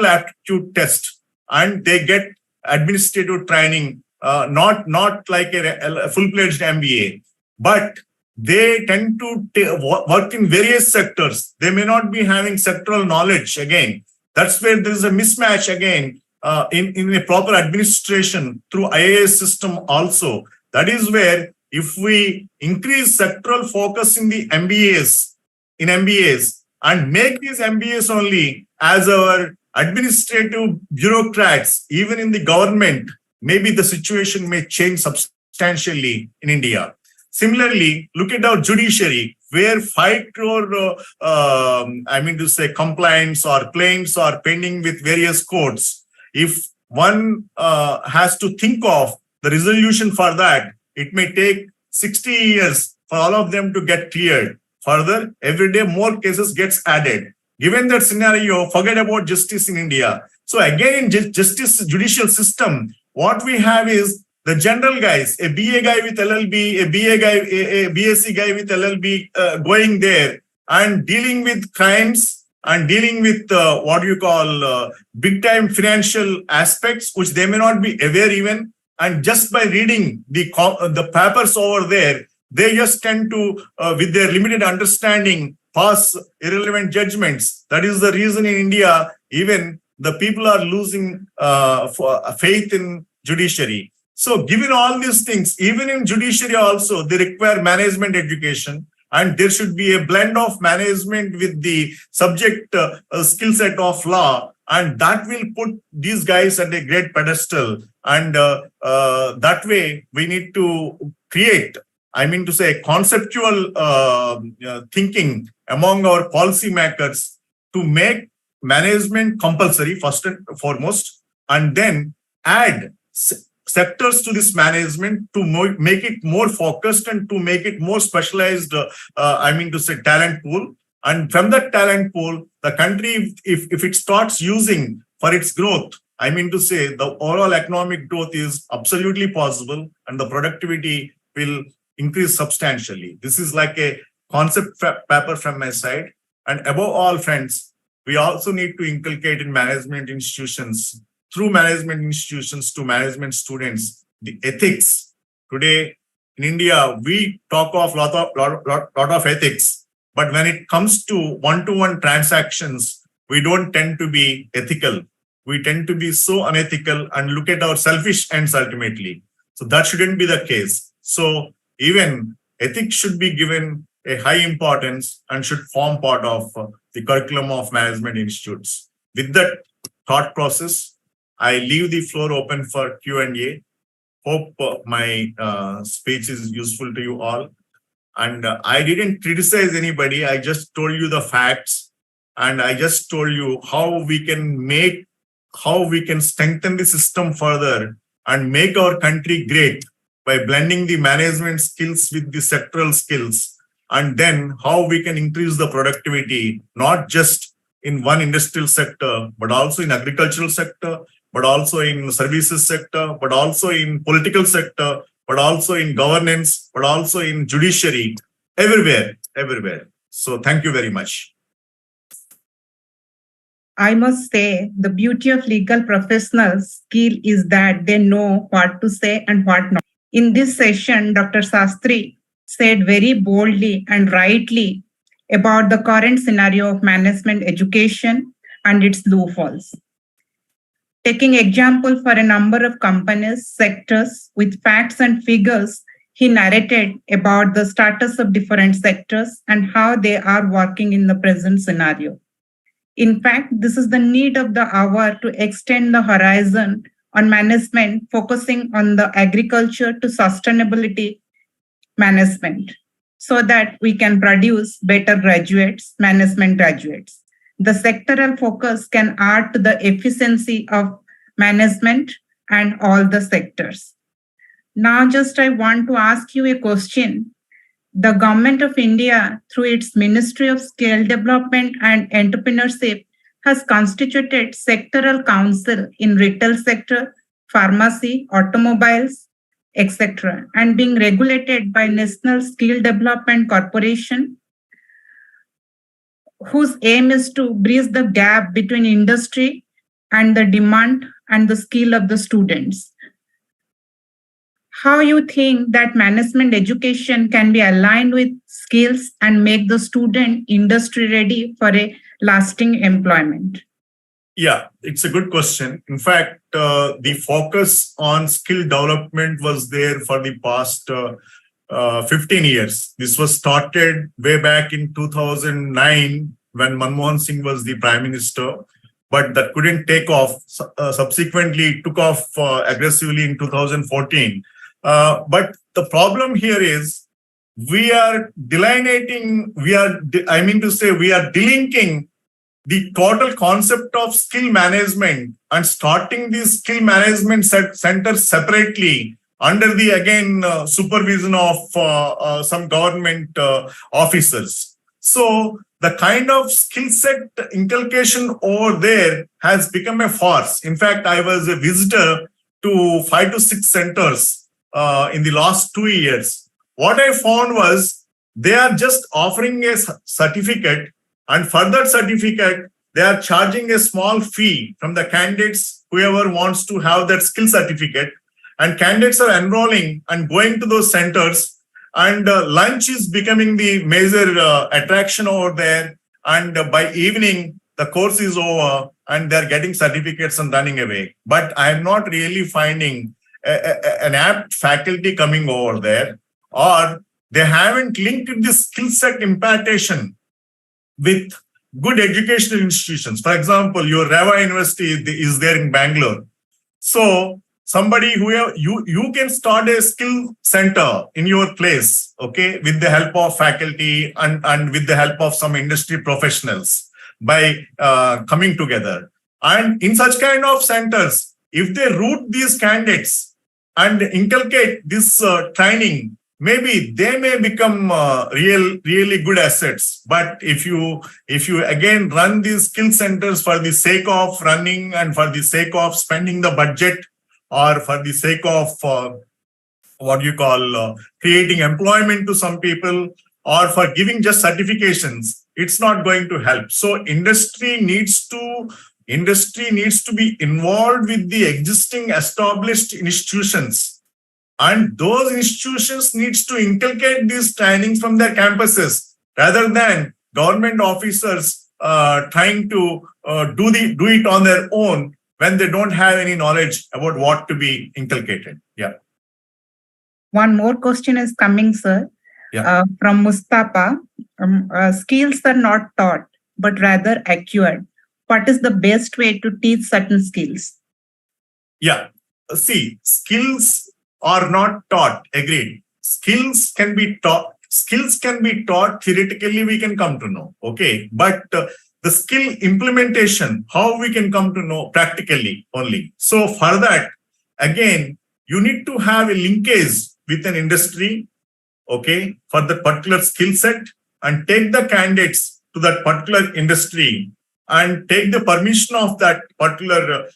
aptitude test, and they get administrative training, not like a full-fledged MBA, but they tend to work in various sectors. They may not be having sectoral knowledge again. That's where there is a mismatch again in a proper administration through IAS system also. That is where if we increase sectoral focus in the MBAs, and make these MBAs only as our administrative bureaucrats, even in the government, maybe the situation may change substantially in India. Similarly, look at our judiciary, where 5 crore, complaints or claims are pending with various courts. If one has to think of the resolution for that, it may take 60 years for all of them to get cleared. Further, every day more cases gets added. Given that scenario, forget about justice in India. So again, in judicial system, what we have is the general guys, a BA guy with LLB, a BSc guy with LLB going there and dealing with crimes and dealing with big time financial aspects, which they may not be aware even. And just by reading the papers over there, they just tend to, with their limited understanding, pass irrelevant judgments. That is the reason in India, even the people are losing faith in judiciary. So given all these things, even in judiciary also, they require management education, and there should be a blend of management with the subject skill set of law, and that will put these guys at a great pedestal. And that way, we need to create, conceptual thinking among our policymakers to make management compulsory, first and foremost, and then add sectors to this management to make it more focused and to make it more specialized, talent pool. And from that talent pool, the country, if it starts using for its growth, the overall economic growth is absolutely possible, and the productivity will increase substantially. This is like a concept paper from my side. And above all, friends, we also need to inculcate in management institutions, through management institutions to management students, the ethics. Today in India, we talk of lot of ethics, but when it comes to one-to-one transactions, we don't tend to be ethical. we tend to be so unethical and look at our selfish ends ultimately. So that shouldn't be the case. So even ethics should be given a high importance and should form part of the curriculum of management institutes. With that thought process, I leave the floor open for Q&A. Hope my speech is useful to you all. And I didn't criticize anybody. I just told you the facts. And I just told you how we can strengthen the system further and make our country great by blending the management skills with the sectoral skills. And then how we can increase the productivity, not just in one industrial sector, but also in agricultural sector, but also in services sector, but also in political sector, but also in governance, but also in judiciary, everywhere. So thank you very much. I must say the beauty of legal professionals' skill is that they know what to say and what not. In this session, Dr. Sastry said very boldly and rightly about the current scenario of management education and its loopholes. Taking example for a number of companies, sectors with facts and figures, he narrated about the status of different sectors and how they are working in the present scenario. In fact, this is the need of the hour to extend the horizon on management, focusing on the agriculture to sustainability management, so that we can produce better graduates, management graduates. The sectoral focus can add to the efficiency of management and all the sectors. Now, I want to ask you a question. The Government of India, through its Ministry of Skill Development and Entrepreneurship, has constituted sectoral council in retail sector, pharmacy, automobiles, etc., and being regulated by National Skill Development Corporation, whose aim is to bridge the gap between industry and the demand and the skill of the students. How you think that management education can be aligned with skills and make the student industry ready for a lasting employment? Yeah, it's a good question. In fact, the focus on skill development was there for the past 15 years. This was started way back in 2009 when Manmohan Singh was the Prime Minister, but that couldn't take off. Subsequently, it took off aggressively in 2014. But the problem here is we are delinking the total concept of skill management and starting these skill management centers separately under the supervision of some government officers. So the kind of skill set inculcation over there has become a farce. In fact, I was a visitor to 5 to 6 centers in the last 2 years. What I found was they are just offering a certificate, and for that certificate, they are charging a small fee from the candidates, whoever wants to have that skill certificate. And candidates are enrolling and going to those centers, and lunch is becoming the major attraction over there. And by evening, the course is over and they're getting certificates and running away. But I'm not really finding an apt faculty coming over there, or they haven't linked this skill set impartation with good educational institutions. For example, your REVA University is there in Bangalore. So somebody who you can start a skill center in your place, okay, with the help of faculty and with the help of some industry professionals by coming together. And in such kind of centers, if they route these candidates and inculcate this training, maybe they may become really good assets. But if you again run these skill centers for the sake of running and for the sake of spending the budget, or for the sake of creating employment to some people, or for giving just certifications, it's not going to help. So industry needs to be involved with the existing established institutions. And those institutions needs to inculcate these trainings from their campuses, rather than government officers trying to do it on their own, when they don't have any knowledge about what to be inculcated. Yeah. One more question is coming, sir, from Mustafa. Skills are not taught, but rather acquired. What is the best way to teach certain skills? Yeah. See, skills are not taught. Agreed. Skills can be taught. Skills can be taught. Theoretically, we can come to know. Okay. But the skill implementation, how we can come to know practically only. So for that, again, you need to have a linkage with an industry, okay, for the particular skill set, and take the candidates to that particular industry and take the permission of that particular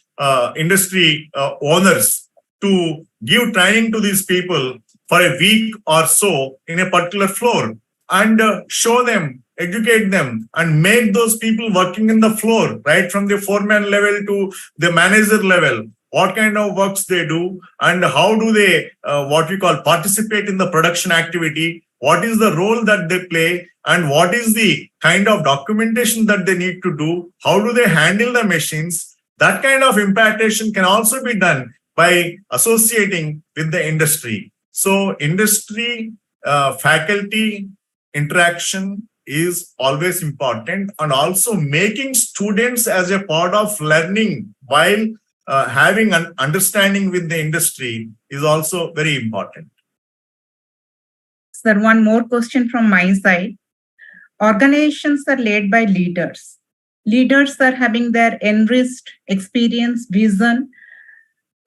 industry owners to give training to these people for a week or so in a particular floor, and show them, educate them, and make those people working in the floor, right from the foreman level to the manager level, what kind of works they do, and how do they, what we call, participate in the production activity, what is the role that they play, and what is the kind of documentation that they need to do, how do they handle the machines. That kind of impartation can also be done by associating with the industry. So industry, faculty interaction is always important, and also making students as a part of learning while having an understanding with the industry is also very important. Sir, one more question from my side. Organizations are led by leaders. Leaders are having their enriched experience, vision,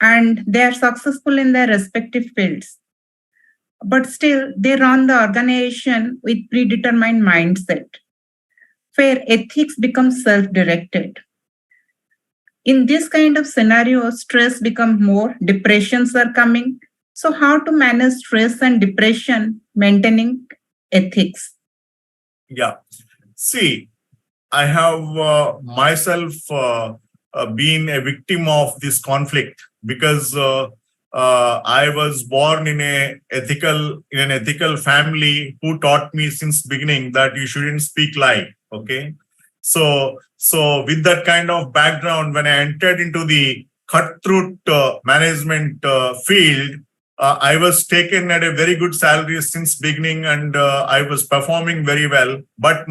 and they are successful in their respective fields. But still, they run the organization with predetermined mindset, where ethics becomes self-directed. In this kind of scenario, stress becomes more, depressions are coming. So how to manage stress and depression, maintaining ethics? Yeah. See, I have myself been a victim of this conflict, because I was born in an ethical family who taught me since beginning that you shouldn't speak lie. Okay. So with that kind of background, when I entered into the cutthroat management field, I was taken at a very good salary since beginning, and I was performing very well. But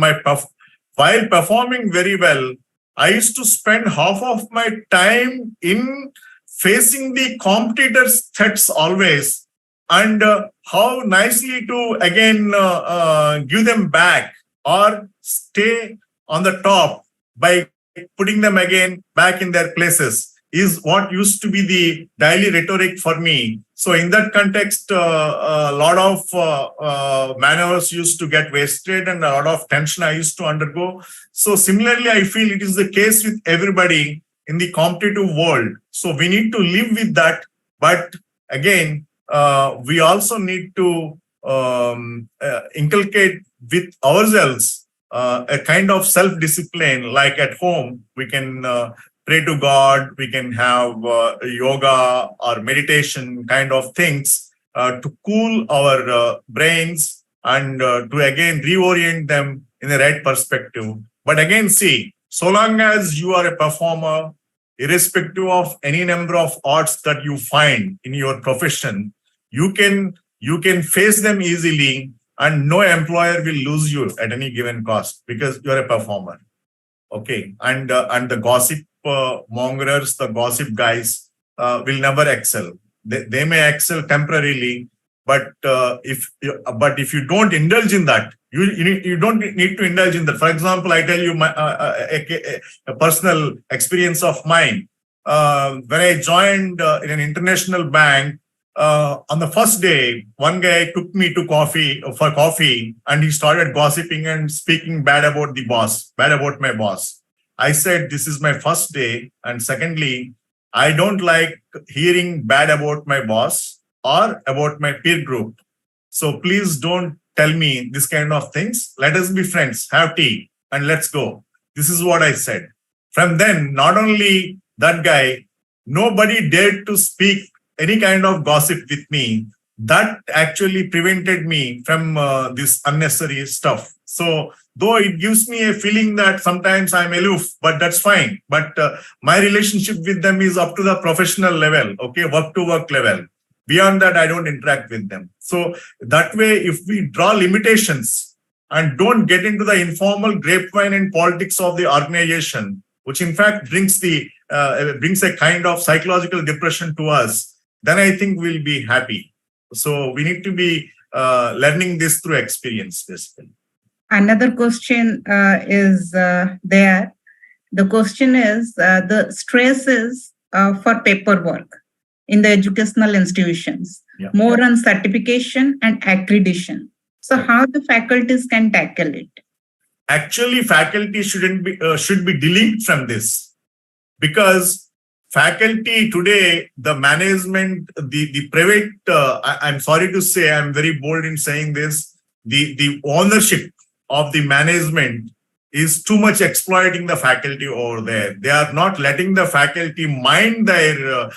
while performing very well, I used to spend half of my time in facing the competitors' threats always, and how nicely to again give them back or stay on the top by putting them again back in their places is what used to be the daily rhetoric for me. So in that context, a lot of man-hours used to get wasted, and a lot of tension I used to undergo. So similarly, I feel it is the case with everybody in the competitive world. So we need to live with that. But again, we also need to inculcate with ourselves a kind of self-discipline. Like at home, we can pray to God, we can have yoga or meditation kind of things to cool our brains and to again reorient them in the right perspective. But again, see, so long as you are a performer, irrespective of any number of odds that you find in your profession, you can face them easily, and no employer will lose you at any given cost because you're a performer. Okay, and the gossip mongers, the gossip guys will never excel. They may excel temporarily, but if you don't indulge in that, you don't need to indulge in that. For example, I tell you a personal experience of mine. When I joined in an international bank, on the first day, one guy took me to coffee, and he started gossiping and speaking bad about my boss. I said, this is my first day, and secondly, I don't like hearing bad about my boss or about my peer group. So please don't tell me this kind of things. Let us be friends, have tea, and let's go. This is what I said. From then, not only that guy, nobody dared to speak any kind of gossip with me. That actually prevented me from this unnecessary stuff. So though it gives me a feeling that sometimes I'm aloof, but that's fine. But my relationship with them is up to the professional level, okay, work to work level. Beyond that, I don't interact with them. So that way, if we draw limitations and don't get into the informal grapevine and politics of the organization, which in fact brings a kind of psychological depression to us, then I think we'll be happy. So we need to be learning this through experience, basically. Another question is there. The question is the stresses for paperwork in the educational institutions, more on certification and accreditation. So how the faculties can tackle it? Actually, faculty should be delinked from this, because faculty today, the management, the private, I'm sorry to say, I'm very bold in saying this, the ownership of the management is too much exploiting the faculty over there. They are not letting the faculty mind their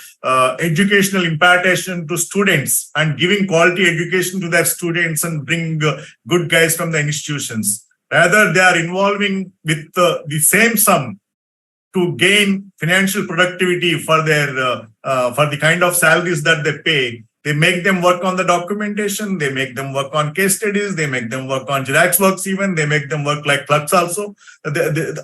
educational impartation to students and giving quality education to their students and bring good guys from the institutions. Rather, they are involving with the same sum to gain financial productivity for their for the kind of salaries that they pay. They make them work on the documentation, they make them work on case studies, they make them work on Xerox works even, they make them work like clerks also,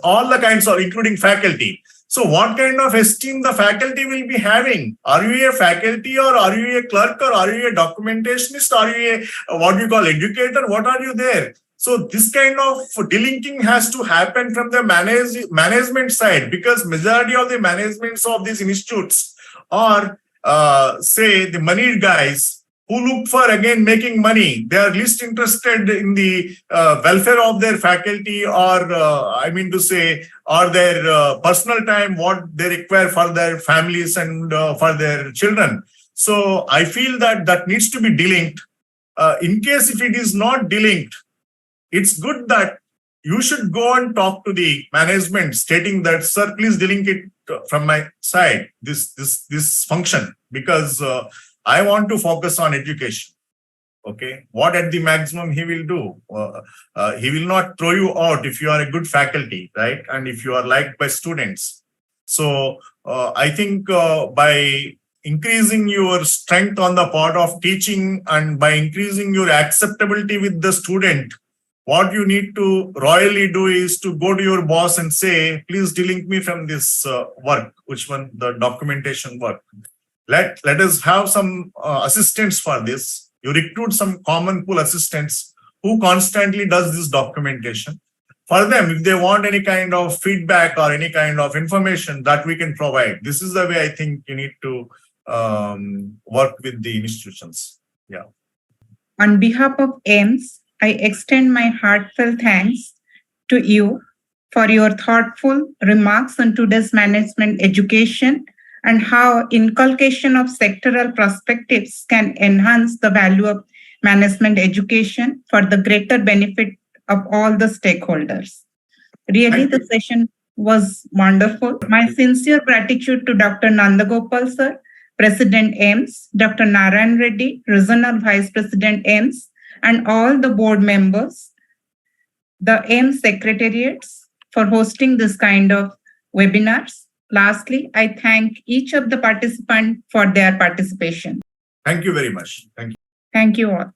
all the kinds of, including faculty. So what kind of esteem the faculty will be having? Are you a faculty, or are you a clerk, or are you a documentationist? Are you a, what you call, educator? What are you there? So this kind of delinking has to happen from the management side, because majority of the managements of these institutes are say the moneyed guys who look for again making money. They are least interested in the welfare of their faculty, or I mean to say, or their personal time, what they require for their families and for their children. So I feel that needs to be delinked. In case if it is not delinked, it's good that you should go and talk to the management stating that, sir, please delink it from my side, this function, because I want to focus on education. Okay, what at the maximum he will do? He will not throw you out if you are a good faculty, right? And if you are liked by students. So I think by increasing your strength on the part of teaching and by increasing your acceptability with the student, what you need to royally do is to go to your boss and say, please delink me from this work, which one, the documentation work. Let us have some assistants for this. You recruit some common pool assistants who constantly does this documentation. For them, if they want any kind of feedback or any kind of information, that we can provide. This is the way I think you need to work with the institutions. Yeah. On behalf of AIMS, I extend my heartfelt thanks to you for your thoughtful remarks on today's management education and how inculcation of sectoral perspectives can enhance the value of management education for the greater benefit of all the stakeholders. Really, the session was wonderful. My sincere gratitude to Dr. Nandagopal sir, President AIMS, Dr. Narayan Reddy, Regional Vice President AIMS, and all the board members, the AIMS secretariats for hosting this kind of webinars. Lastly, I thank each of the participants for their participation. Thank you very much. Thank you. Thank you all.